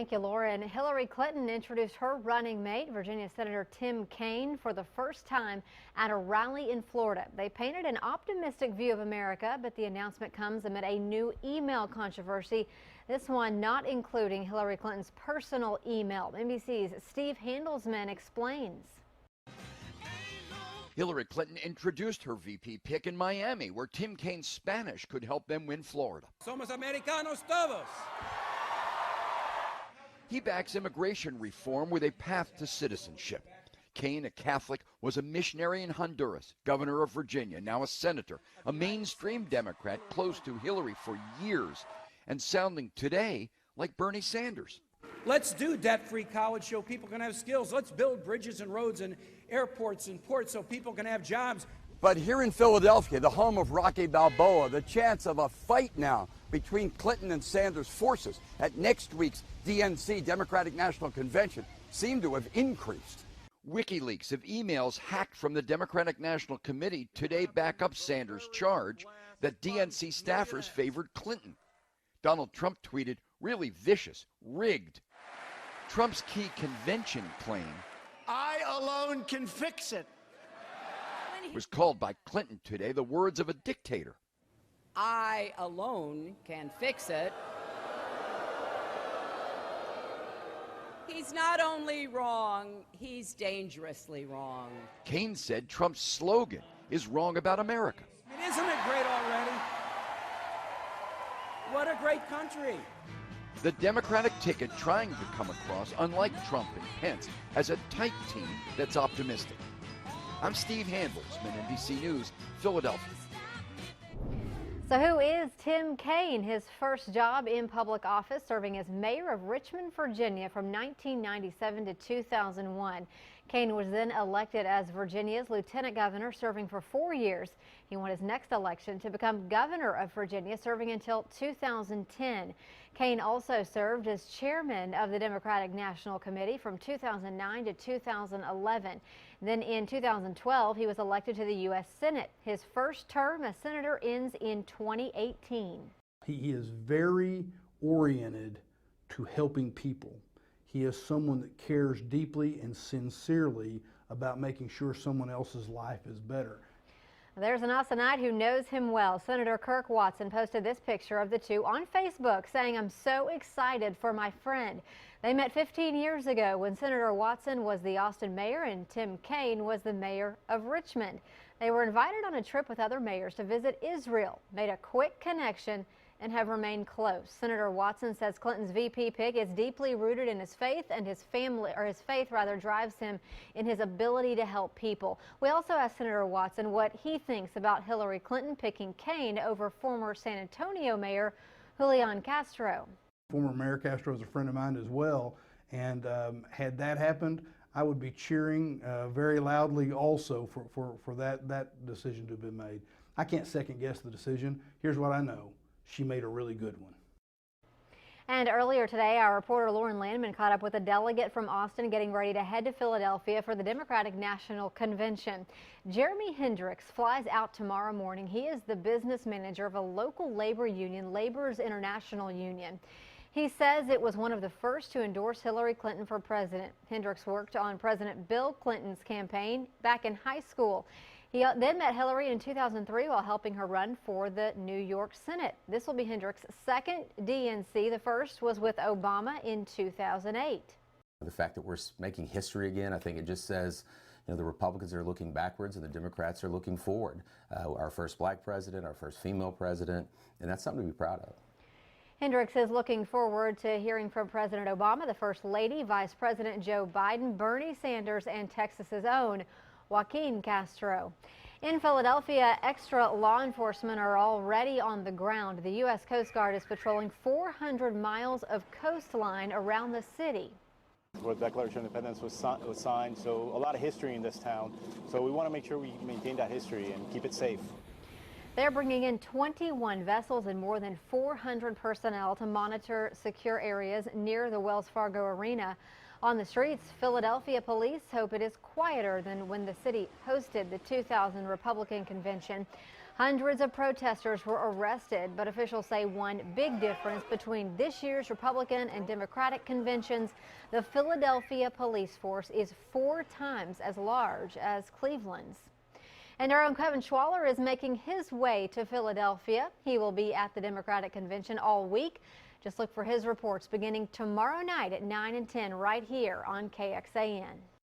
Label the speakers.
Speaker 1: Thank you, Laura. And Hillary Clinton introduced her running mate, Virginia Senator Tim Kaine, for the first time at a rally in Florida. They painted an optimistic view of America, but the announcement comes amid a new email controversy, this one not including Hillary Clinton's personal email. NBC's Steve Handelsman explains.
Speaker 2: Hillary Clinton introduced her VP pick in Miami, where Tim Kaine's Spanish could help them win Florida.
Speaker 3: Somos americanos todos.
Speaker 2: He backs immigration reform with a path to citizenship. Kaine, a Catholic, was a missionary in Honduras, governor of Virginia, now a senator, a mainstream Democrat close to Hillary for years, and sounding today like Bernie Sanders.
Speaker 3: Let's do debt-free college so people can have skills. Let's build bridges and roads and airports and ports so people can have jobs.
Speaker 4: But here in Philadelphia, the home of Rocky Balboa, the chance of a fight now between Clinton and Sanders forces at next week's DNC, Democratic National Convention, seem to have increased.
Speaker 2: WikiLeaks of emails hacked from the Democratic National Committee today back up Sanders' charge that DNC staffers favored Clinton. Donald Trump tweeted, "Really vicious, rigged." Trump's key convention claim,
Speaker 5: "I alone can fix it,"
Speaker 2: was called by Clinton today the words of a dictator.
Speaker 6: I alone can fix it. He's not only wrong, he's dangerously wrong.
Speaker 2: Kaine said Trump's slogan is wrong about America.
Speaker 3: Isn't it great already? What a great country.
Speaker 2: The Democratic ticket trying to come across, unlike Trump and Pence, has a tight team that's optimistic. I'm Steve Handelsman, NBC News, Philadelphia.
Speaker 1: So who is Tim Kaine? His first job in public office, serving as mayor of Richmond, Virginia from 1997 to 2001. Kaine was then elected as Virginia's lieutenant governor, serving for 4 years. He won his next election to become governor of Virginia, serving until 2010. Kaine also served as chairman of the Democratic National Committee from 2009 to 2011. Then in 2012, he was elected to the U.S. Senate. His first term as senator ends in 2018.
Speaker 7: He is very oriented to helping people. He is someone that cares deeply and sincerely about making sure someone else's life is better.
Speaker 1: There's an Austinite who knows him well. Senator Kirk Watson posted this picture of the two on Facebook, saying, "I'm so excited for my friend." They met 15 years ago when Senator Watson was the Austin mayor and Tim Kaine was the mayor of Richmond. They were invited on a trip with other mayors to visit Israel, made a quick connection, and have remained close. Senator Watson says Clinton's VP pick is deeply rooted in his faith, and his faith drives him in his ability to help people. We also asked Senator Watson what he thinks about Hillary Clinton picking Kaine over former San Antonio Mayor Julian Castro.
Speaker 7: Former Mayor Castro is a friend of mine as well, and had that happened, I would be cheering very loudly also for that decision to have been made. I can't second guess the decision. Here's what I know. She made a really good one.
Speaker 1: And earlier today, our reporter Lauren Landman caught up with a delegate from Austin getting ready to head to Philadelphia for the Democratic National Convention. Jeremy Hendricks flies out tomorrow morning. He is the business manager of a local labor union, Laborers International Union. He says it was one of the first to endorse Hillary Clinton for president. Hendricks worked on President Bill Clinton's campaign back in high school. He then met Hillary in 2003 while helping her run for the New York Senate. This will be Hendricks' second DNC. The first was with Obama in 2008.
Speaker 8: The fact that we're making history again, I think it just says, the Republicans are looking backwards and the Democrats are looking forward. Our first black president, our first female president, and that's something to be proud of.
Speaker 1: Hendricks is looking forward to hearing from President Obama, the First Lady, Vice President Joe Biden, Bernie Sanders, and Texas's own Joaquin Castro. In Philadelphia, extra law enforcement are already on the ground. The U.S. Coast Guard is patrolling 400 miles of coastline around the city.
Speaker 9: Where the Declaration of Independence was signed, so a lot of history in this town. So we want to make sure we maintain that history and keep it safe.
Speaker 1: They're bringing in 21 vessels and more than 400 personnel to monitor secure areas near the Wells Fargo Arena. On the streets, Philadelphia police hope it is quieter than when the city hosted the 2000 Republican convention. Hundreds of protesters were arrested, but officials say one big difference between this year's Republican and Democratic conventions, the Philadelphia police force is 4 times as large as Cleveland's. And our own Kevin Schwaller is making his way to Philadelphia. He will be at the Democratic convention all week. Just look for his reports beginning tomorrow night at 9 and 10 right here on KXAN.